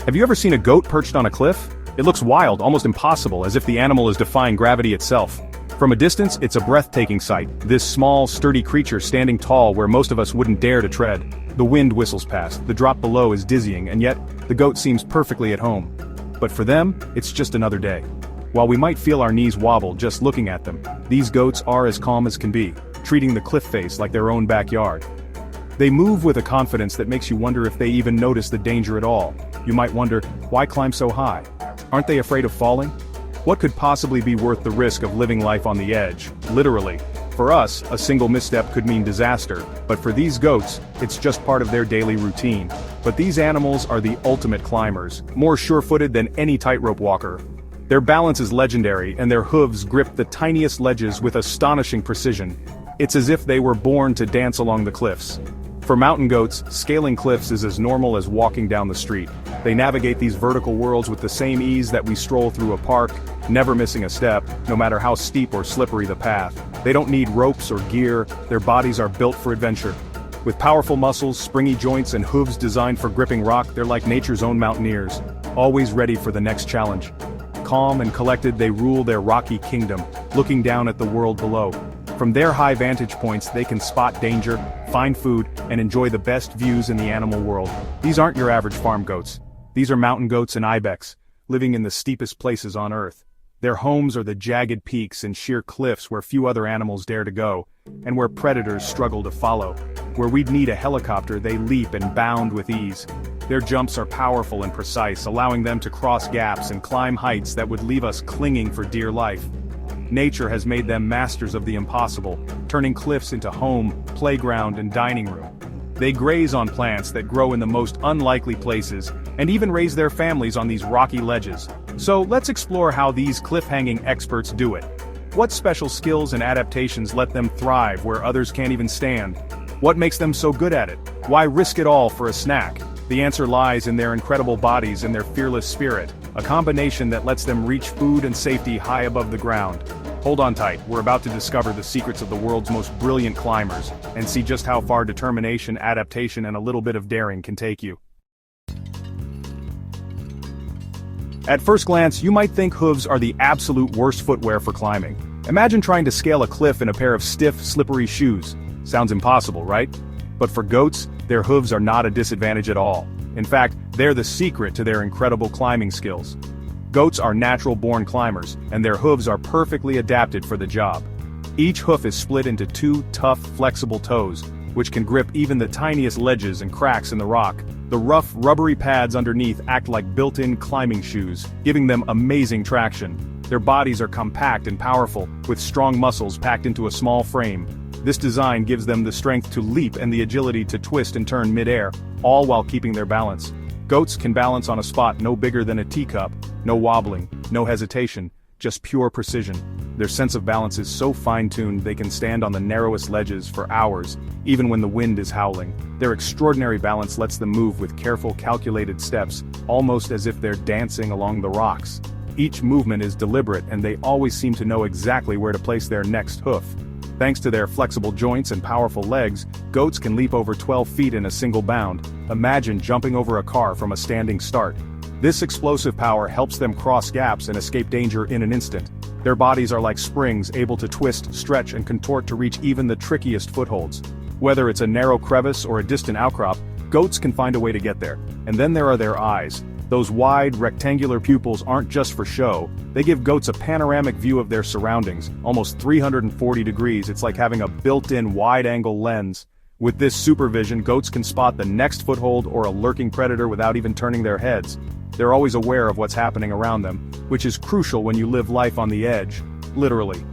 Have you ever seen a goat perched on a cliff? It looks wild, almost impossible, as if the animal is defying gravity itself. From a distance, it's a breathtaking sight, this small, sturdy creature standing tall where most of us wouldn't dare to tread. The wind whistles past, the drop below is dizzying, and yet, the goat seems perfectly at home. But for them, it's just another day. While we might feel our knees wobble just looking at them, these goats are as calm as can be, treating the cliff face like their own backyard. They move with a confidence that makes you wonder if they even notice the danger at all. You might wonder, why climb so high? Aren't they afraid of falling? What could possibly be worth the risk of living life on the edge, literally? For us, a single misstep could mean disaster, but for these goats, it's just part of their daily routine. But these animals are the ultimate climbers, more sure-footed than any tightrope walker. Their balance is legendary, and their hooves grip the tiniest ledges with astonishing precision. It's as if they were born to dance along the cliffs. For mountain goats, scaling cliffs is as normal as walking down the street. They navigate these vertical worlds with the same ease that we stroll through a park, never missing a step, no matter how steep or slippery the path. They don't need ropes or gear, their bodies are built for adventure. With powerful muscles, springy joints, and hooves designed for gripping rock, they're like nature's own mountaineers, always ready for the next challenge. Calm and collected, they rule their rocky kingdom, looking down at the world below. From their high vantage points, they can spot danger, find food, and enjoy the best views in the animal world. These aren't your average farm goats. These are mountain goats and ibex, living in the steepest places on Earth. Their homes are the jagged peaks and sheer cliffs where few other animals dare to go, and where predators struggle to follow. Where we'd need a helicopter, they leap and bound with ease. Their jumps are powerful and precise, allowing them to cross gaps and climb heights that would leave us clinging for dear life. Nature has made them masters of the impossible, turning cliffs into home, playground, and dining room. They graze on plants that grow in the most unlikely places, and even raise their families on these rocky ledges. So let's explore how these cliff-hanging experts do it. What special skills and adaptations let them thrive where others can't even stand? What makes them so good at it? Why risk it all for a snack? The answer lies in their incredible bodies and their fearless spirit, a combination that lets them reach food and safety high above the ground. Hold on tight, we're about to discover the secrets of the world's most brilliant climbers, and see just how far determination, adaptation, and a little bit of daring can take you. At first glance, you might think hooves are the absolute worst footwear for climbing. Imagine trying to scale a cliff in a pair of stiff, slippery shoes. Sounds impossible, right? But for goats, their hooves are not a disadvantage at all. In fact, they're the secret to their incredible climbing skills. Goats are natural-born climbers, and their hooves are perfectly adapted for the job. Each hoof is split into two tough, flexible toes, which can grip even the tiniest ledges and cracks in the rock. The rough, rubbery pads underneath act like built-in climbing shoes, giving them amazing traction. Their bodies are compact and powerful, with strong muscles packed into a small frame. This design gives them the strength to leap and the agility to twist and turn mid-air, all while keeping their balance. Goats can balance on a spot no bigger than a teacup, no wobbling, no hesitation, just pure precision. Their sense of balance is so fine-tuned they can stand on the narrowest ledges for hours, even when the wind is howling. Their extraordinary balance lets them move with careful, calculated steps, almost as if they're dancing along the rocks. Each movement is deliberate, and they always seem to know exactly where to place their next hoof. Thanks to their flexible joints and powerful legs, goats can leap over 12 feet in a single bound. Imagine jumping over a car from a standing start. This explosive power helps them cross gaps and escape danger in an instant. Their bodies are like springs, able to twist, stretch, and contort to reach even the trickiest footholds. Whether it's a narrow crevice or a distant outcrop, goats can find a way to get there. And then there are their eyes. Those wide, rectangular pupils aren't just for show. They give goats a panoramic view of their surroundings, almost 340 degrees. It's like having a built-in wide-angle lens. With this supervision, goats can spot the next foothold or a lurking predator without even turning their heads. They're always aware of what's happening around them, which is crucial when you live life on the edge, literally.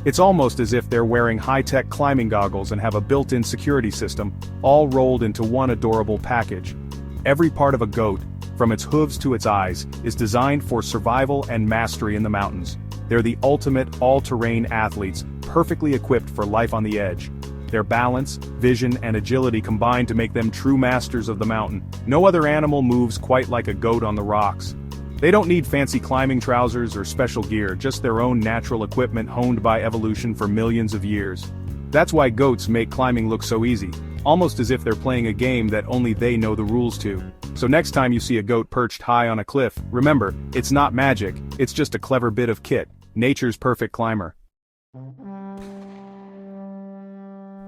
It's almost as if they're wearing high-tech climbing goggles and have a built-in security system, all rolled into one adorable package. Every part of a goat, from its hooves to its eyes, is designed for survival and mastery in the mountains. They're the ultimate all-terrain athletes, perfectly equipped for life on the edge. Their balance, vision, and agility combine to make them true masters of the mountain. No other animal moves quite like a goat on the rocks. They don't need fancy climbing trousers or special gear, just their own natural equipment honed by evolution for millions of years. That's why goats make climbing look so easy, almost as if they're playing a game that only they know the rules to. So next time you see a goat perched high on a cliff, remember, it's not magic, it's just a clever bit of kit, nature's perfect climber.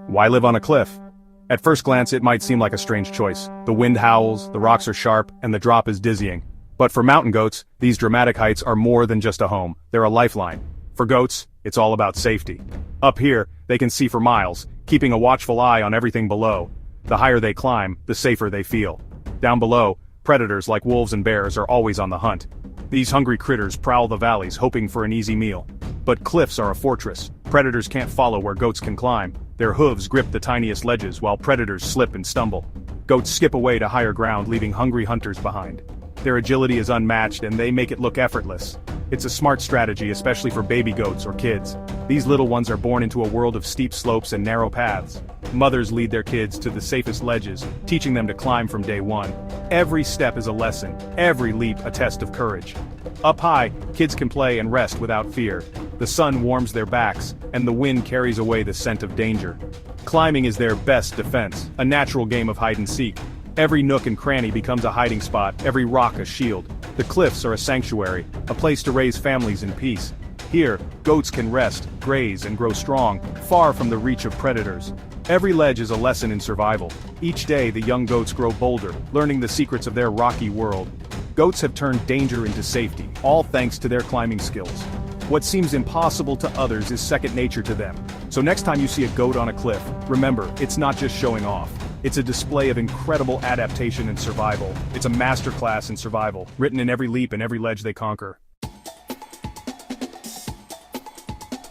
Why live on a cliff? At first glance it might seem like a strange choice. The wind howls, the rocks are sharp, and the drop is dizzying. But for mountain goats, these dramatic heights are more than just a home, they're a lifeline. For goats, it's all about safety. Up here, they can see for miles, keeping a watchful eye on everything below. The higher they climb, the safer they feel. Down below, predators like wolves and bears are always on the hunt. These hungry critters prowl the valleys hoping for an easy meal. But cliffs are a fortress. Predators can't follow where goats can climb. Their hooves grip the tiniest ledges while predators slip and stumble. Goats skip away to higher ground, leaving hungry hunters behind. Their agility is unmatched and they make it look effortless. It's a smart strategy, especially for baby goats or kids. These little ones are born into a world of steep slopes and narrow paths. Mothers lead their kids to the safest ledges, teaching them to climb from day one. Every step is a lesson, every leap a test of courage. Up high, kids can play and rest without fear. The sun warms their backs, and the wind carries away the scent of danger. Climbing is their best defense, a natural game of hide and seek. Every nook and cranny becomes a hiding spot, every rock a shield. The cliffs are a sanctuary, a place to raise families in peace. Here, goats can rest, graze, and grow strong, far from the reach of predators. Every ledge is a lesson in survival. Each day the young goats grow bolder, learning the secrets of their rocky world. Goats have turned danger into safety, all thanks to their climbing skills. What seems impossible to others is second nature to them. So next time you see a goat on a cliff, remember, it's not just showing off. It's a display of incredible adaptation and survival. It's a masterclass in survival, written in every leap and every ledge they conquer.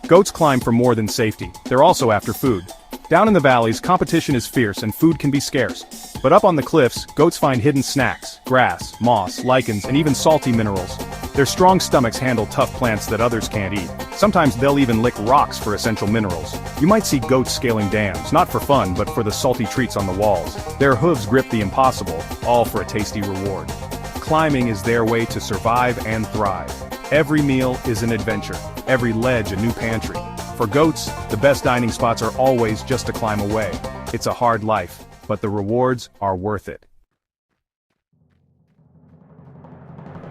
Goats climb for more than safety, they're also after food. Down in the valleys, competition is fierce and food can be scarce. But up on the cliffs, goats find hidden snacks, grass, moss, lichens, and even salty minerals. Their strong stomachs handle tough plants that others can't eat. Sometimes they'll even lick rocks for essential minerals. You might see goats scaling dams, not for fun, but for the salty treats on the walls. Their hooves grip the impossible, all for a tasty reward. Climbing is their way to survive and thrive. Every meal is an adventure, every ledge a new pantry. For goats, the best dining spots are always just a climb away. It's a hard life, but the rewards are worth it.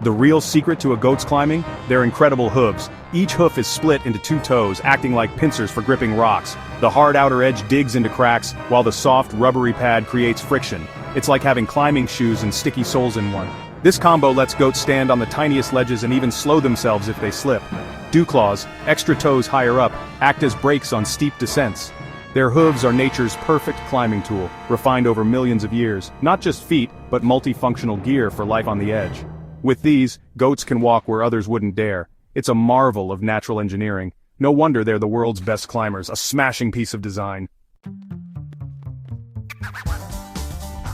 The real secret to a goat's climbing? Their incredible hooves. Each hoof is split into two toes, acting like pincers for gripping rocks. The hard outer edge digs into cracks, while the soft, rubbery pad creates friction. It's like having climbing shoes and sticky soles in one. This combo lets goats stand on the tiniest ledges and even slow themselves if they slip. Dew claws, extra toes higher up, act as brakes on steep descents. Their hooves are nature's perfect climbing tool, refined over millions of years. Not just feet, but multifunctional gear for life on the edge. With these, goats can walk where others wouldn't dare. It's a marvel of natural engineering. No wonder they're the world's best climbers, a smashing piece of design.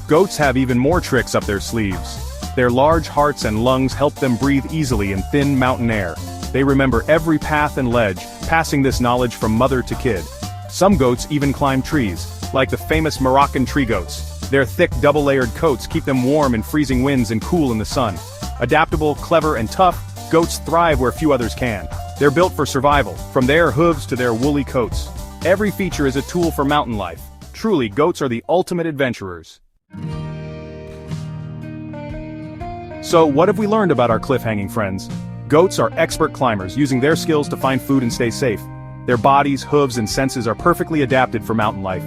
Goats have even more tricks up their sleeves. Their large hearts and lungs help them breathe easily in thin mountain air. They remember every path and ledge, passing this knowledge from mother to kid. Some goats even climb trees, like the famous Moroccan tree goats. Their thick double-layered coats keep them warm in freezing winds and cool in the sun. Adaptable, clever, and tough, goats thrive where few others can. They're built for survival, from their hooves to their woolly coats. Every feature is a tool for mountain life. Truly, goats are the ultimate adventurers. So, what have we learned about our cliff-hanging friends? Goats are expert climbers, using their skills to find food and stay safe. Their bodies, hooves, and senses are perfectly adapted for mountain life.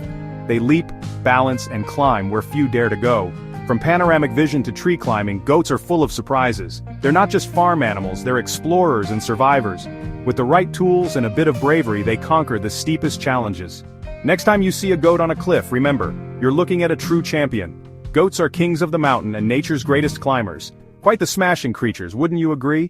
They leap, balance, and climb where few dare to go. From panoramic vision to tree climbing, goats are full of surprises. They're not just farm animals, they're explorers and survivors. With the right tools and a bit of bravery, they conquer the steepest challenges. Next time you see a goat on a cliff, remember, you're looking at a true champion. Goats are kings of the mountain and nature's greatest climbers. Quite the smashing creatures, wouldn't you agree?